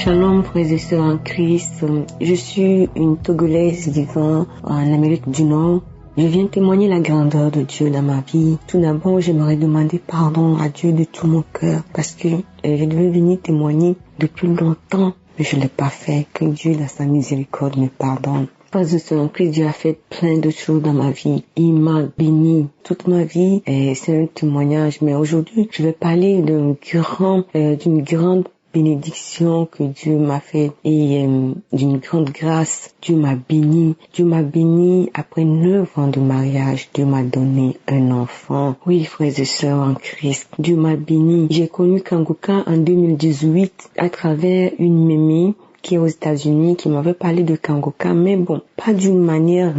Shalom, frères et sœurs en Christ. Je suis une Togolaise vivant en Amérique du Nord. Je viens témoigner la grandeur de Dieu dans ma vie. Tout d'abord, j'aimerais demander pardon à Dieu de tout mon cœur parce que je devais venir témoigner depuis longtemps, mais je ne l'ai pas fait. Que Dieu, dans sa miséricorde, me pardonne. Frères et sœurs en Christ, Dieu a fait plein de choses dans ma vie. Il m'a béni toute ma vie et c'est un témoignage. Mais aujourd'hui, je vais parler d'une grande bénédiction que Dieu m'a fait et d'une grande grâce. Dieu m'a béni. Dieu m'a béni après 9 ans de mariage. Dieu m'a donné un enfant. Oui, frères et sœurs en Christ, Dieu m'a béni. J'ai connu Kangoka en 2018 à travers une mémé qui est aux États-Unis, qui m'avait parlé de Kangoka, mais bon, pas d'une manière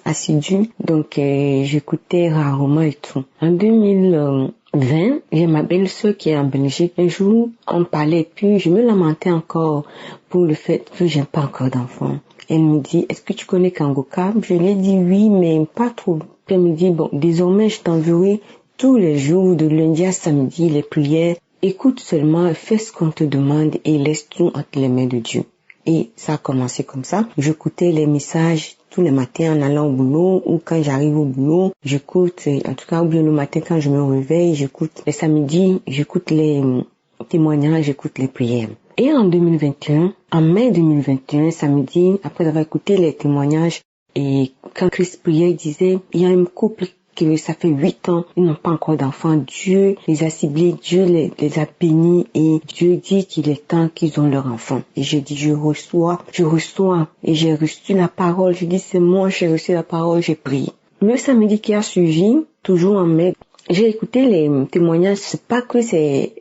assidue. Donc, j'écoutais rarement et tout. En 2020, j'ai ma belle-sœur qui est en Belgique. Un jour, on parlait, puis je me lamentais encore pour le fait que j'ai pas encore d'enfant. Elle me dit, est-ce que tu connais Kangoka? Je lui ai dit oui, mais pas trop. Puis elle me dit, bon, désormais, je t'enverrai tous les jours, de lundi à samedi, les prières. Écoute seulement, fais ce qu'on te demande et laisse tout entre les mains de Dieu. Et ça a commencé comme ça. J'écoutais les messages tous les matins en allant au boulot ou quand j'arrive au boulot. J'écoute, en tout cas, ou bien le matin quand je me réveille, j'écoute les samedis, j'écoute les témoignages, j'écoute les prières. Et en 2021, en mai 2021, samedi, après avoir écouté les témoignages, et quand Christ priait, il disait, il y a un couple que ça fait 8 ans, ils n'ont pas encore d'enfants. Dieu les a ciblés, Dieu les a bénis et Dieu dit qu'il est temps qu'ils ont leur enfant. Et j'ai dit, je reçois et j'ai reçu la parole. Je dis, c'est moi, j'ai reçu la parole, j'ai prié. Le samedi qui a suivi, toujours en mai, j'ai écouté les témoignages. C'est pas que c'est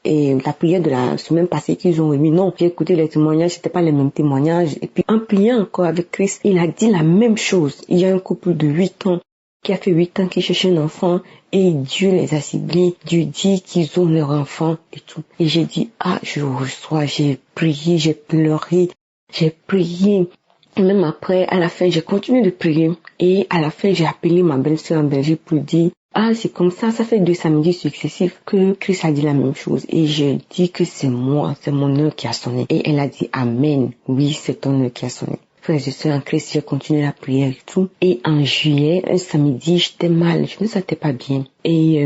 la prière de la semaine passée qu'ils ont remis. Non, j'ai écouté les témoignages, c'était pas les mêmes témoignages. Et puis, en priant encore avec Christ, il a dit la même chose. Il y a un couple de 8 ans qui a fait 8 ans qu'ils cherchent un enfant et Dieu les a ciblés. Dieu dit qu'ils ont leur enfant et tout. Et j'ai dit, je reçois, j'ai prié, j'ai pleuré, j'ai prié. Et même après, à la fin, j'ai continué de prier. Et à la fin, j'ai appelé ma belle-sœur en Belgique pour dire, c'est comme ça fait 2 samedis successifs que Christ a dit la même chose. Et j'ai dit que c'est moi, c'est mon heure qui a sonné. Et elle a dit, Amen. Oui, c'est ton heure qui a sonné. Frères et sœurs en Christ, j'ai continué la prière et tout. Et en juillet, un samedi, j'étais mal, je me sentais pas bien. Et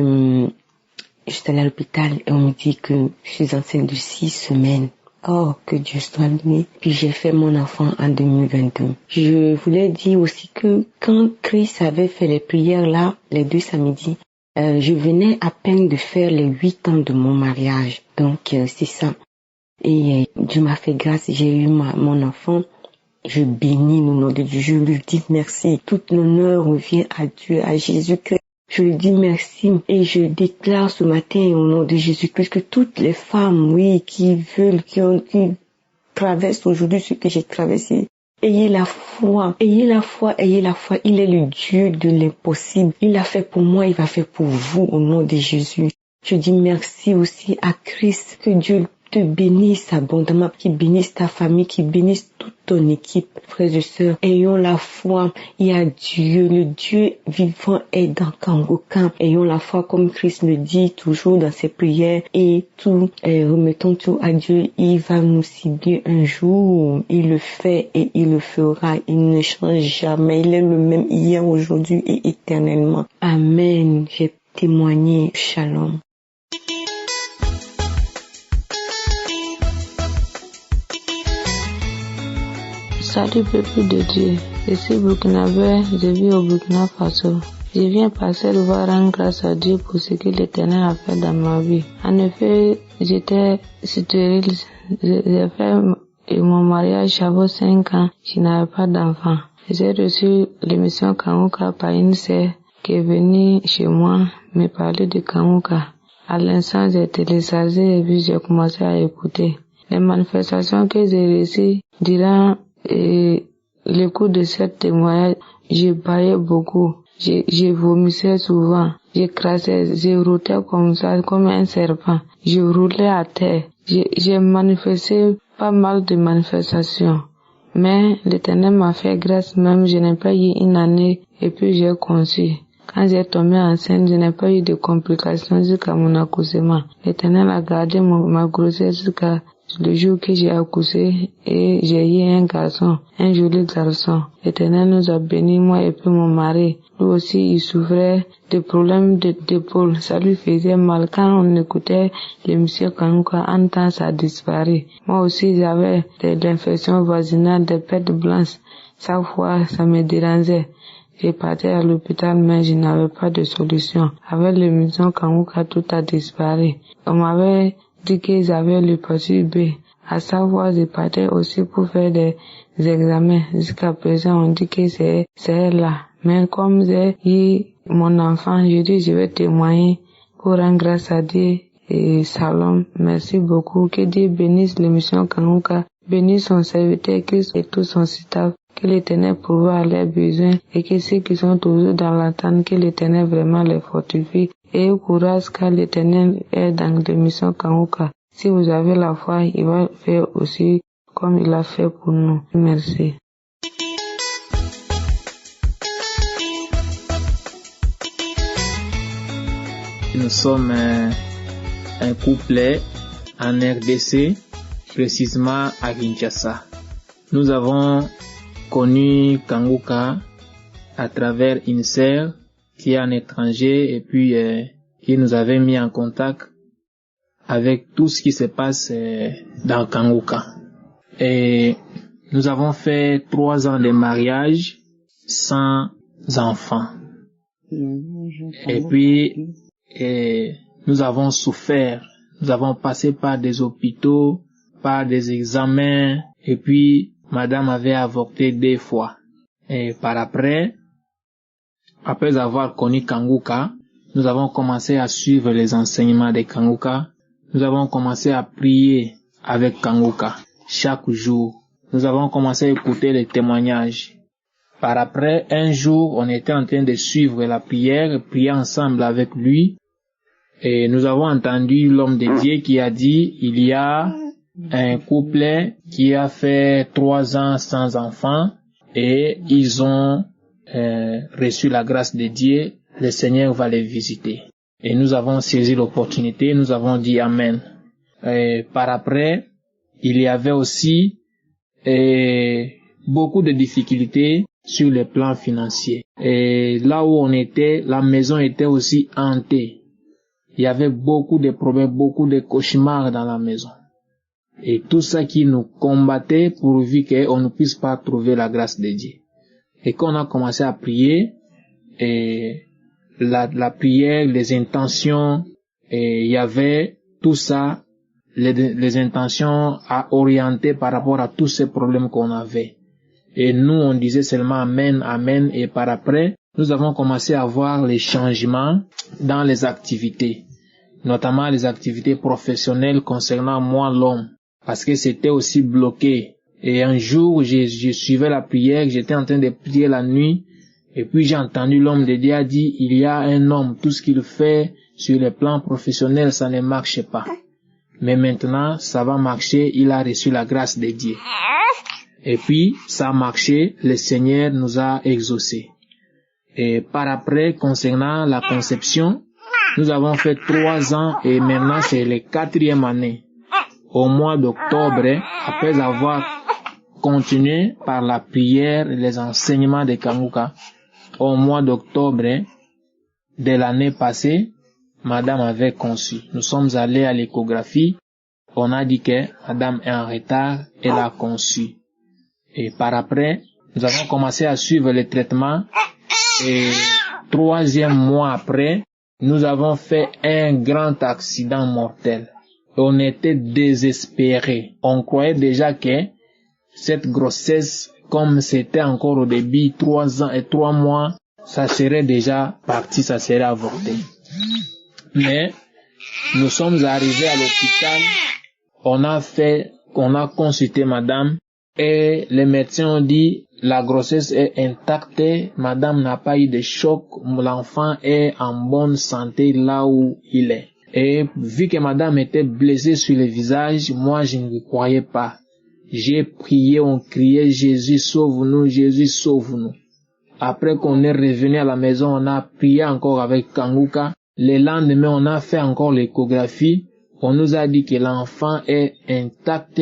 j'étais allée à l'hôpital et on me dit que je suis enceinte de 6 semaines. Oh, que Dieu soit loué. Puis j'ai fait mon enfant en 2022. Je voulais dire aussi que quand Christ avait fait les prières là, les 2 samedis, je venais à peine de faire les 8 ans de mon mariage. Donc c'est ça. Et Dieu m'a fait grâce, j'ai eu mon enfant. Je bénis le nom de Dieu, je lui dis merci. Tout l'honneur revient à Dieu, à Jésus-Christ. Je lui dis merci et je déclare ce matin au nom de Jésus-Christ que toutes les femmes, oui, qui traversent aujourd'hui ce que j'ai traversé, ayez la foi. Il est le Dieu de l'impossible. Il l'a fait pour moi, il va faire pour vous au nom de Jésus. Je dis merci aussi à Christ, que Dieu te bénisse abondamment, qu'il bénisse ta famille, qu'il bénisse toute ton équipe. Frères et sœurs, ayons la foi. Il y a Dieu, le Dieu vivant est dans Kangoka. Ayons la foi comme Christ le dit toujours dans ses prières et tout, remettons tout à Dieu. Il va nous cibler un jour. Il le fait et il le fera. Il ne change jamais. Il est le même hier, aujourd'hui et éternellement. Amen. J'ai témoigné. Shalom. Salut peuple de Dieu, je suis burkinabé, je vis au Burkina Faso. Je viens passer le voir rendre grâce à Dieu pour ce que l'Éternel a fait dans ma vie. En effet, j'étais stérile, j'ai fait mon mariage, j'avais 5 ans, je n'avais pas d'enfant. J'ai reçu l'émission Kangoka par une sœur qui est venue chez moi me parler de Kangoka. À l'instant, j'ai téléchargé et puis j'ai commencé à écouter. Les manifestations que j'ai reçues durant le cours de cette témoignage, je baillais beaucoup, je vomissais souvent, je crassais, je routais comme ça, comme un serpent, je roulais à terre, j'ai manifesté pas mal de manifestations, mais l'Éternel m'a fait grâce, même je n'ai pas eu une année et puis j'ai conçu. Quand j'ai tombé enceinte, je n'ai pas eu de complications jusqu'à mon accouchement. L'Éternel a gardé ma grossesse Le jour que j'ai accouché et j'ai eu un garçon, un joli garçon, l'Éternel nous a bénis, moi et puis mon mari. Lui aussi, il souffrait de problèmes d'épaule. Ça lui faisait mal. Quand on écoutait l'émission Kanguka, en temps, ça a disparu. Moi aussi, j'avais des infections vaginales, des pertes blanches. Chaque fois, ça me dérangeait. J'ai parti à l'hôpital, mais je n'avais pas de solution. Avec l'émission Kanguka, tout a disparu. On m'avait dit qu'ils avaient l'hépatite B. À savoir, je partais aussi pour faire des examens. Jusqu'à présent, on dit que c'est là. Mais comme j'ai eu mon enfant, je dis je vais témoigner pour rendre grâce à Dieu et Salom. Merci beaucoup. Que Dieu bénisse l'émission Kanguka, bénisse son serviteur Christ et tout son staff. Que l'Éternel pourvoie à leurs besoins et que ceux qui sont toujours dans l'attente, que l'Éternel vraiment les fortifie et au courage car l'Éternel est dans l'émission Kanguka. Si vous avez la foi, il va faire aussi comme il a fait pour nous. Merci. Nous sommes un couplet en RDC, précisément à Kinshasa. Nous avons connu Kanguka à travers une sœur qui est un étranger et puis qui nous avait mis en contact avec tout ce qui se passe dans Kanguka. Et nous avons fait 3 ans de mariage sans enfants. Et puis nous avons souffert. Nous avons passé par des hôpitaux, par des examens et puis madame avait avorté 2 fois. Et par après avoir connu Kanguka, nous avons commencé à suivre les enseignements de Kanguka. Nous avons commencé à prier avec Kanguka chaque jour. Nous avons commencé à écouter les témoignages. Par après, un jour, on était en train de suivre la prière, prier ensemble avec lui. Et nous avons entendu l'homme de Dieu qui a dit, il y a un couple qui a fait 3 ans sans enfant et ils ont reçu la grâce de Dieu. Le Seigneur va les visiter. Et nous avons saisi l'opportunité, nous avons dit Amen. Et par après, il y avait aussi beaucoup de difficultés sur le plan financier. Et là où on était, la maison était aussi hantée. Il y avait beaucoup de problèmes, beaucoup de cauchemars dans la maison. Et tout ça qui nous combattait pourvu qu'on ne puisse pas trouver la grâce de Dieu. Et quand on a commencé à prier, et la prière, les intentions, et il y avait tout ça, les intentions à orienter par rapport à tous ces problèmes qu'on avait. Et nous, on disait seulement Amen, Amen, et par après, nous avons commencé à voir les changements dans les activités, notamment les activités professionnelles concernant moi, l'homme, parce que c'était aussi bloqué. Et un jour, je suivais la prière, j'étais en train de prier la nuit, et puis j'ai entendu l'homme de Dieu dire, il y a un homme, tout ce qu'il fait sur le plan professionnel, ça ne marche pas. Mais maintenant, ça va marcher, il a reçu la grâce de Dieu. Et puis, ça a marché, le Seigneur nous a exaucés. Et par après, concernant la conception, nous avons fait 3 ans et maintenant c'est la 4e année. Au mois d'octobre, après avoir continué par la prière et les enseignements de Kanguka, au mois d'octobre de l'année passée, madame avait conçu. Nous sommes allés à l'échographie, on a dit que madame est en retard, elle a conçu. Et par après, nous avons commencé à suivre le traitement et 3e mois après, nous avons fait un grand accident mortel. On était désespérés. On croyait déjà que cette grossesse, comme c'était encore au début, 3 ans et 3 mois, ça serait déjà parti, ça serait avorté. Mais nous sommes arrivés à l'hôpital, on a consulté madame et les médecins ont dit la grossesse est intacte, madame n'a pas eu de choc, l'enfant est en bonne santé là où il est. Et vu que madame était blessée sur le visage, moi je ne croyais pas. J'ai prié, on criait Jésus sauve-nous, Jésus sauve-nous. Après qu'on est revenu à la maison, on a prié encore avec Kanguka. Le lendemain, on a fait encore l'échographie. On nous a dit que l'enfant est intact,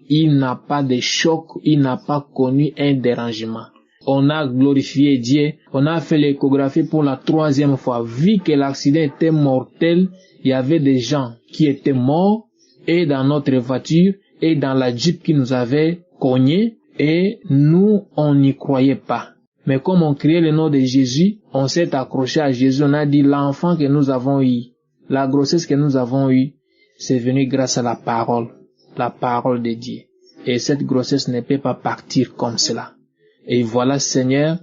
il n'a pas de choc, il n'a pas connu un dérangement. On a glorifié Dieu, on a fait l'échographie pour la 3e fois. Vu que l'accident était mortel, il y avait des gens qui étaient morts, et dans notre voiture, et dans la Jeep qui nous avait cogné, et nous, on n'y croyait pas. Mais comme on criait le nom de Jésus, on s'est accroché à Jésus, on a dit l'enfant que nous avons eu, la grossesse que nous avons eue, c'est venu grâce à la parole de Dieu. Et cette grossesse ne peut pas partir comme cela. Et voilà, Seigneur,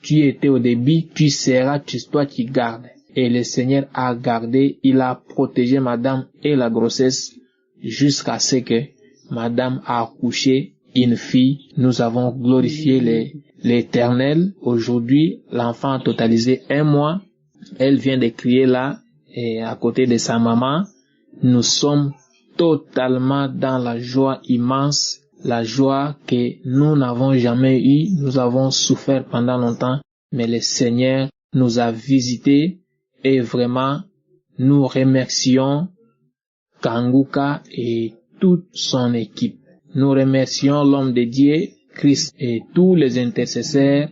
tu étais au début, tu seras, toi qui gardes. Et le Seigneur a gardé, il a protégé madame et la grossesse jusqu'à ce que madame a accouché une fille. Nous avons glorifié l'Éternel. Aujourd'hui, l'enfant a totalisé 1 mois. Elle vient de crier là, et à côté de sa maman. Nous sommes totalement dans la joie immense, la joie que nous n'avons jamais eue. Nous avons souffert pendant longtemps, mais le Seigneur nous a visités et vraiment nous remercions Kanguka et toute son équipe. Nous remercions l'homme de Dieu, Christ, et tous les intercesseurs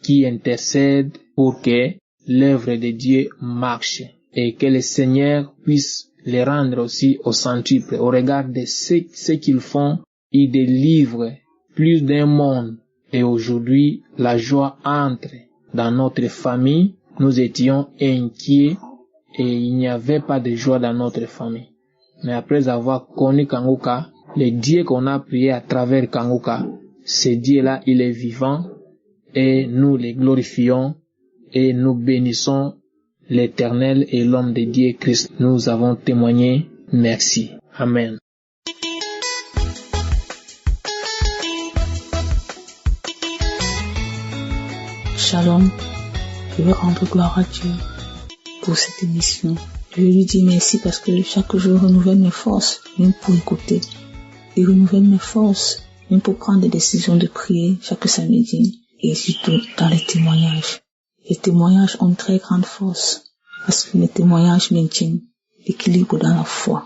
qui intercèdent pour que l'œuvre de Dieu marche et que le Seigneur puisse les rendre aussi au centuple au regard de ce qu'ils font. Ils délivrent plus d'un monde et aujourd'hui la joie entre dans notre famille. Nous étions inquiets et il n'y avait pas de joie dans notre famille. Mais après avoir connu Kanguka, le Dieu qu'on a prié à travers Kanguka, ce Dieu-là, il est vivant et nous le glorifions et nous bénissons l'Éternel et l'homme de Dieu Christ. Nous avons témoigné. Merci. Amen. Shalom. Je veux rendre gloire à Dieu pour cette émission. Je lui dis merci parce que chaque jour renouvelle mes forces, même pour écouter. Il renouvelle mes forces, même pour prendre des décisions de prier chaque samedi et surtout dans les témoignages. Les témoignages ont une très grande force parce que les témoignages maintiennent l'équilibre dans la foi.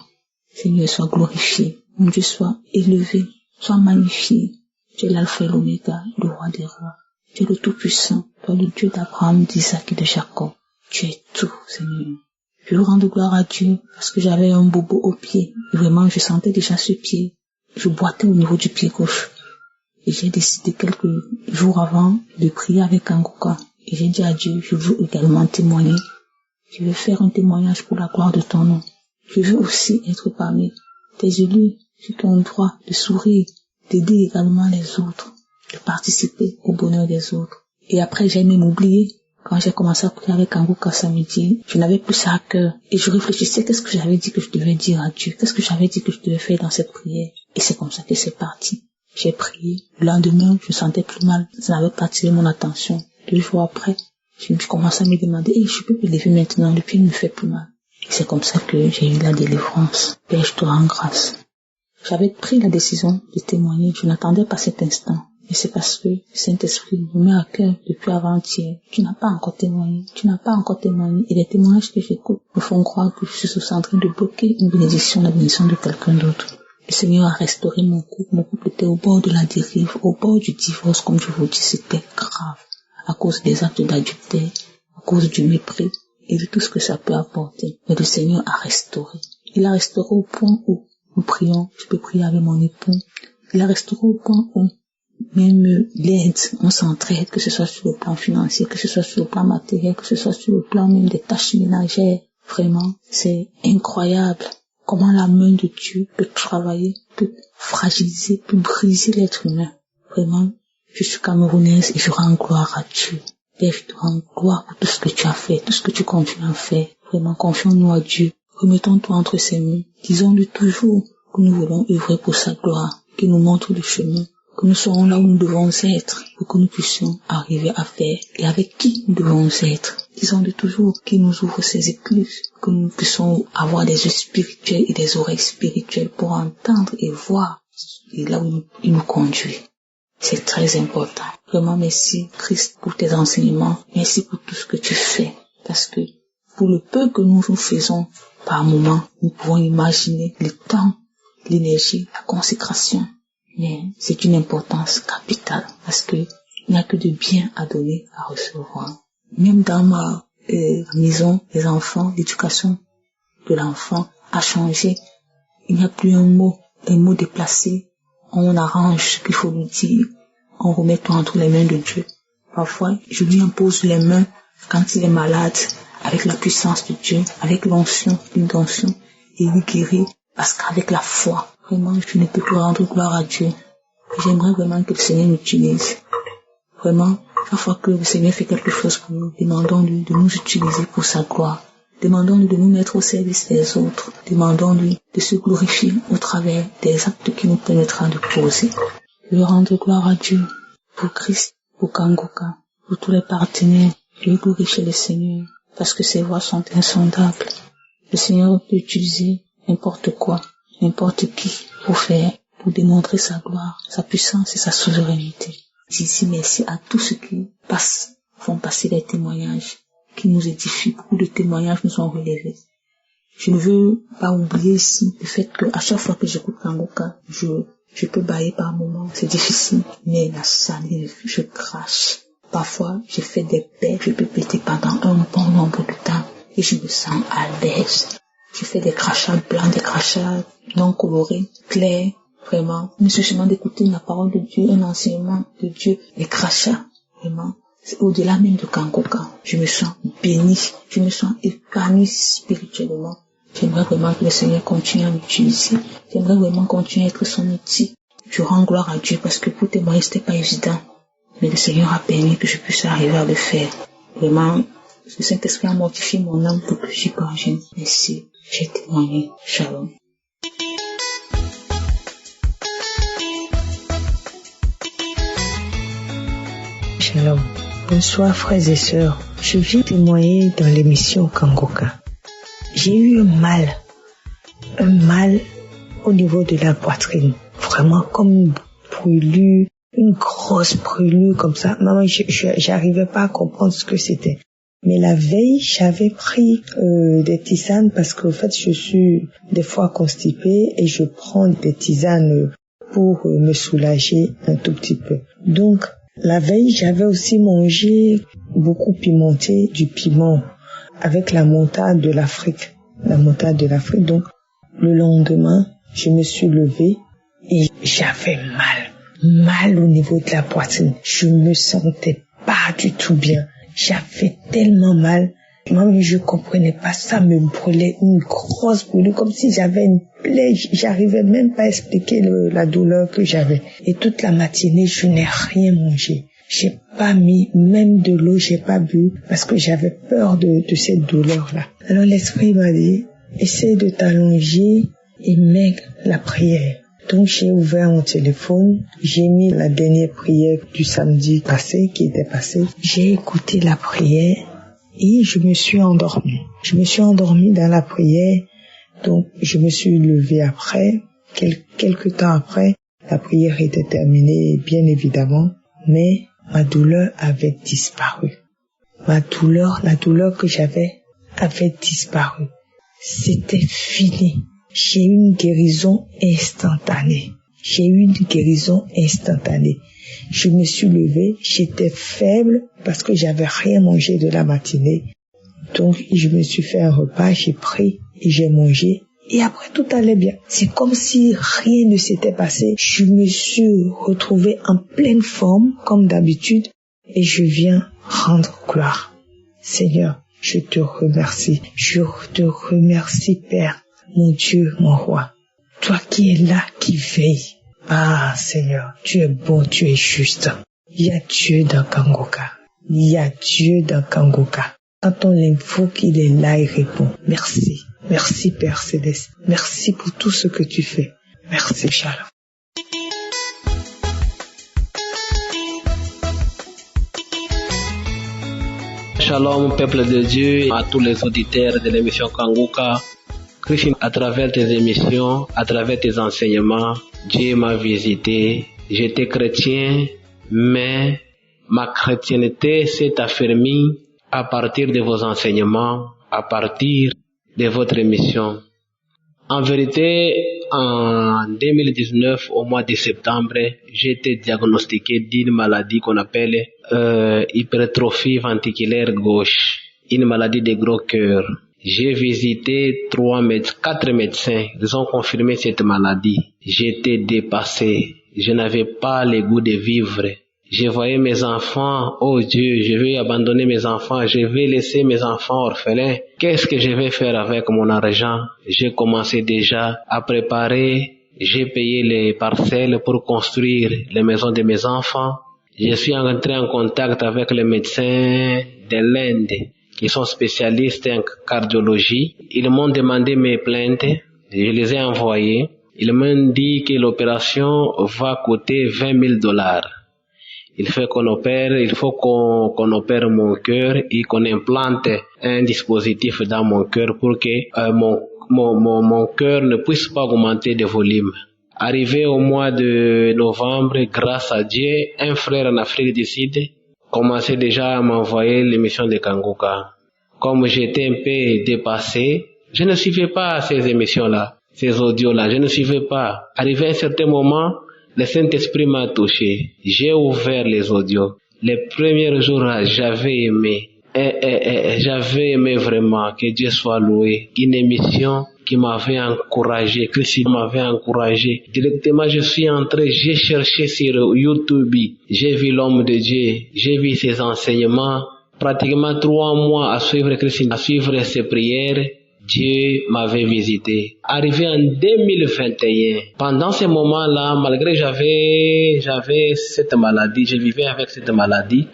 Seigneur, sois glorifié. Mon Dieu, soit élevé, soit magnifié. Tu es l'alpha et l'oméga, le roi des rois. Tu es le tout-puissant, toi le Dieu d'Abraham, d'Isaac et de Jacob. Tu es tout, Seigneur. Je veux rendre gloire à Dieu parce que j'avais un bobo au pied. Et vraiment, je sentais déjà ce pied. Je boitais au niveau du pied gauche. Et j'ai décidé quelques jours avant de prier avec Kanguka. Et j'ai dit à Dieu, je veux également témoigner. Je veux faire un témoignage pour la gloire de ton nom. Je veux aussi être parmi tes élus, ceux qui ont le droit de sourire, d'aider également les autres, de participer au bonheur des autres. Et après, j'ai même oublié. Quand j'ai commencé à prier avec Kanguka samedi, je n'avais plus ça à cœur. Et je réfléchissais, qu'est-ce que j'avais dit que je devais dire à Dieu? Qu'est-ce que j'avais dit que je devais faire dans cette prière? Et c'est comme ça que c'est parti. J'ai prié. Le lendemain, je me sentais plus mal. Ça n'avait pas attiré mon attention. 2 jours après, je commençais à me demander, je peux me lever maintenant, le pied ne me fait plus mal. Et c'est comme ça que j'ai eu la délivrance. Père, je te rends grâce. J'avais pris la décision de témoigner. Je n'attendais pas cet instant. Et c'est parce que le Saint-Esprit me met à cœur depuis avant-hier. Tu n'as pas encore témoigné. Et les témoignages que j'écoute me font croire que je suis en train de bloquer la bénédiction de quelqu'un d'autre. Le Seigneur a restauré mon couple. Mon couple était au bord de la dérive, au bord du divorce, comme je vous dis, c'était grave. À cause des actes d'adultère, à cause du mépris et de tout ce que ça peut apporter. Mais le Seigneur a restauré. Il a restauré au point où nous prions, je peux prier avec mon époux. Il a restauré au point où même l'aide, on s'entraide, que ce soit sur le plan financier, que ce soit sur le plan matériel, que ce soit sur le plan même des tâches ménagères. Vraiment, c'est incroyable comment la main de Dieu peut travailler, peut fragiliser, peut briser l'être humain. Vraiment, je suis camerounaise et je rends gloire à Dieu. Père, je te rends gloire pour tout ce que tu as fait, tout ce que tu continues à faire. Vraiment, confions-nous à Dieu. Remettons-toi entre ses mains. Disons-lui toujours que nous voulons œuvrer pour sa gloire, qu'il nous montre le chemin, que nous serons là où nous devons être, pour que nous puissions arriver à faire et avec qui nous devons être. Disons-lui toujours qu'il nous ouvre ses écluses, que nous puissions avoir des yeux spirituels et des oreilles spirituelles pour entendre et voir et là où il nous conduit. C'est très important. Vraiment, merci, Christ, pour tes enseignements. Merci pour tout ce que tu fais. Parce que pour le peu que nous faisons Par moments, nous pouvons imaginer le temps, l'énergie, la consécration. Mais c'est une importance capitale parce que il n'y a que de bien à donner, à recevoir. Même dans ma maison, les enfants, l'éducation de l'enfant a changé. Il n'y a plus un mot déplacé. On arrange ce qu'il faut lui dire. On remet tout entre les mains de Dieu. Parfois, je lui impose les mains quand il est malade, avec la puissance de Dieu, avec l'onction, et il guérit. Parce qu'avec la foi, vraiment, je ne peux plus rendre gloire à Dieu. J'aimerais vraiment que le Seigneur m'utilise. Vraiment, chaque fois que le Seigneur fait quelque chose pour nous, demandons-lui de nous utiliser pour sa gloire. Demandons-lui de nous mettre au service des autres. Demandons-lui de se glorifier au travers des actes qu'il nous permettra de poser. Je veux rendre gloire à Dieu pour Christ, pour Kangoka, pour tous les partenaires. Je veux glorifier le Seigneur parce que ses voies sont insondables. Le Seigneur peut utiliser n'importe quoi, n'importe qui pour démontrer sa gloire, sa puissance et sa souveraineté. Ici, merci à tous ceux qui font passer des témoignages qui nous édifient. Beaucoup de témoignages nous sont relevés. Je ne veux pas oublier ici le fait que à chaque fois que j'écoute Kangoka, je peux bâiller par moments, c'est difficile, mais la salive, je crache. Parfois, je fais des paix, je peux péter pendant un bon nombre de temps et je me sens à l'aise. Je fais des crachats blancs, des crachats non colorés, clairs, vraiment. Il me suffit seulement d'écouter la parole de Dieu, un enseignement de Dieu, les crachats, vraiment. C'est au-delà même de Kangoka. Je me sens béni, je me sens épanouie spirituellement. J'aimerais vraiment que le Seigneur continue à m'utiliser. J'aimerais vraiment continuer à être son outil. Je rends gloire à Dieu parce que pour témoigner, c'était pas évident. Mais le Seigneur a permis que je puisse arriver à le faire. Vraiment, le Saint-Esprit a mortifié mon âme pour que j'y parvienne. Merci. J'ai témoigné. Shalom. Shalom. Bonsoir frères et sœurs. Je viens témoigner dans l'émission Kangoka. J'ai eu un mal au niveau de la poitrine. Vraiment comme une brûlure, une grosse brûlure comme ça. Maman, j'arrivais pas à comprendre ce que c'était. Mais la veille, j'avais pris des tisanes parce qu'en fait, je suis des fois constipée et je prends des tisanes pour me soulager un tout petit peu. Donc, la veille, j'avais aussi mangé beaucoup pimenté, du piment avec la montade de l'Afrique. Donc, le lendemain, je me suis levée et j'avais mal au niveau de la poitrine. Je me sentais pas du tout bien. J'avais tellement mal. Moi, je comprenais pas, ça me brûlait, une grosse brûlure, comme si j'avais une plaie. J'arrivais même pas à expliquer la douleur que j'avais. Et toute la matinée, je n'ai rien mangé. J'ai pas mis même de l'eau, j'ai pas bu, parce que j'avais peur de cette douleur-là. Alors l'esprit m'a dit, essaie de t'allonger et mets la prière. Donc j'ai ouvert mon téléphone, j'ai mis la dernière prière du samedi qui était passée. J'ai écouté la prière et je me suis endormie. Je me suis endormie dans la prière, donc je me suis levée après. Quelques temps après, la prière était terminée, bien évidemment, mais ma douleur avait disparu. La douleur que j'avais avait disparu. C'était fini. J'ai eu une guérison instantanée. Je me suis levée, j'étais faible parce que j'avais rien mangé de la matinée. Donc, je me suis fait un repas, j'ai pris et j'ai mangé. Et après, tout allait bien. C'est comme si rien ne s'était passé. Je me suis retrouvée en pleine forme, comme d'habitude, et je viens rendre gloire. Seigneur, je te remercie. Je te remercie, Père. Mon Dieu, mon roi, toi qui es là, qui veille. Ah, Seigneur, tu es bon, tu es juste. Il y a Dieu dans Kangoka. Quand on l'invoque, il est là et répond. Merci. Merci, Père Céleste. Merci pour tout ce que tu fais. Merci, Shalom. Shalom, peuple de Dieu, à tous les auditeurs de l'émission Kangoka. Christ, à travers tes émissions, à travers tes enseignements, Dieu m'a visité. J'étais chrétien, mais ma chrétienté s'est affermie à partir de vos enseignements, à partir de votre émission. En vérité, en 2019, au mois de septembre, j'ai été diagnostiqué d'une maladie qu'on appelle hypertrophie ventriculaire gauche, une maladie de gros cœur. J'ai visité 4 médecins, ils ont confirmé cette maladie. J'étais dépassé, je n'avais pas le goût de vivre. Je voyais mes enfants, oh Dieu, je vais abandonner mes enfants, je vais laisser mes enfants orphelins. Qu'est-ce que je vais faire avec mon argent? J'ai commencé déjà à préparer, j'ai payé les parcelles pour construire les maisons de mes enfants. Je suis entré en contact avec les médecins de l'Inde qui sont spécialistes en cardiologie. Ils m'ont demandé mes plaintes, je les ai envoyées. Ils m'ont dit que l'opération va coûter $20,000. Il faut qu'on opère mon cœur et qu'on implante un dispositif dans mon cœur pour que mon cœur ne puisse pas augmenter de volume. Arrivé au mois de novembre, grâce à Dieu, un frère en Afrique du Sud commençait déjà à m'envoyer l'émission de Kanguka. Comme j'étais un peu dépassé, je ne suivais pas ces émissions-là, ces audios-là, je ne suivais pas. Arrivé à un certain moment, le Saint-Esprit m'a touché. J'ai ouvert les audios. Les premiers jours, j'avais aimé vraiment, que Dieu soit loué. Une émission qui m'avait encouragé, Christ m'avait encouragé. Directement, je suis entré, j'ai cherché sur YouTube, j'ai vu l'homme de Dieu, j'ai vu ses enseignements. Pratiquement 3 mois à suivre Christ, à suivre ses prières. Dieu m'avait visité. Arrivé en 2021, pendant ce moment-là, malgré j'avais cette maladie, je vivais avec cette maladie,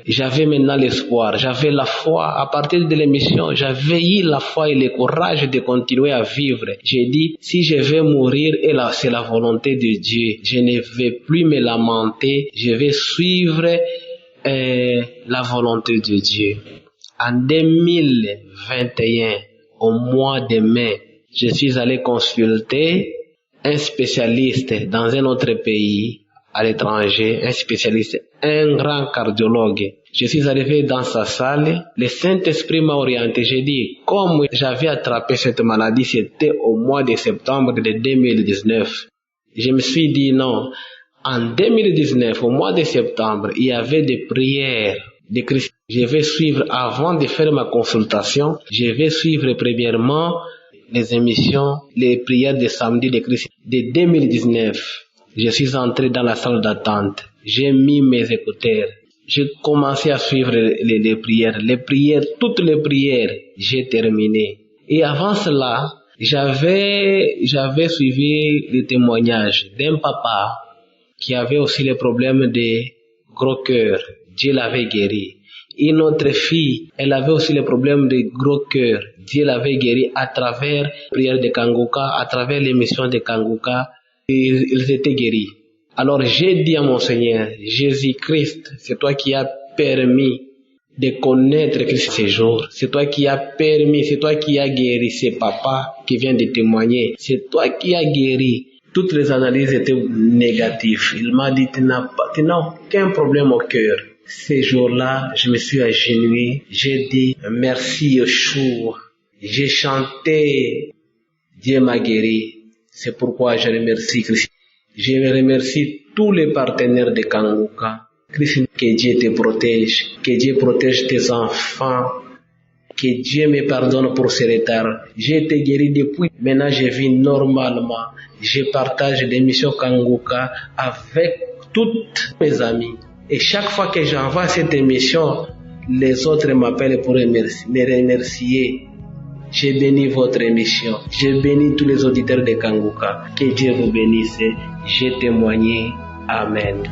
j'avais maintenant l'espoir, j'avais la foi. À partir de l'émission, j'avais eu la foi et le courage de continuer à vivre. J'ai dit, si je vais mourir, et là, c'est la volonté de Dieu. Je ne vais plus me lamenter, je vais suivre la volonté de Dieu. En 2021, au mois de mai, je suis allé consulter un spécialiste dans un autre pays, à l'étranger, un grand cardiologue. Je suis arrivé dans sa salle, le Saint-Esprit m'a orienté. J'ai dit, comme j'avais attrapé cette maladie, c'était au mois de septembre de 2019. Je me suis dit non. En 2019, au mois de septembre, il y avait des prières de Christ. Je vais suivre, avant de faire ma consultation, je vais suivre premièrement les émissions, les prières de samedi de Christ de 2019. Je suis entré dans la salle d'attente. J'ai mis mes écouteurs. J'ai commencé à suivre les prières. Toutes les prières, j'ai terminé. Et avant cela, j'avais suivi le témoignage d'un papa qui avait aussi le problème de gros cœur. Dieu l'avait guéri. Une autre fille, elle avait aussi le problème de gros cœur. Dieu l'avait guéri à travers la prière de Kanguka, à travers l'émission de Kanguka. Ils étaient guéris. Alors j'ai dit à mon Seigneur, Jésus-Christ, c'est toi qui as permis de connaître Christ ces jours. C'est toi qui as permis, c'est toi qui as guéri ce papa qui vient de témoigner. C'est toi qui as guéri. Toutes les analyses étaient négatives. Il m'a dit, tu n'as aucun problème au cœur. Ces jours-là, je me suis agenouillé. J'ai dit, merci Yeshua. J'ai chanté, Dieu m'a guéri. C'est pourquoi je remercie Christ. Je remercie tous les partenaires de Kanguka. Christ, que Dieu te protège. Que Dieu protège tes enfants. Que Dieu me pardonne pour ce retard. J'ai été guéri depuis. Maintenant, je vis normalement. Je partage l'émission Kanguka avec toutes mes amis. Et chaque fois que j'envoie cette émission, les autres m'appellent pour me remercier. Je bénis votre émission. Je bénis tous les auditeurs de Kanguka. Que Dieu vous bénisse. J'ai témoigné. Amen.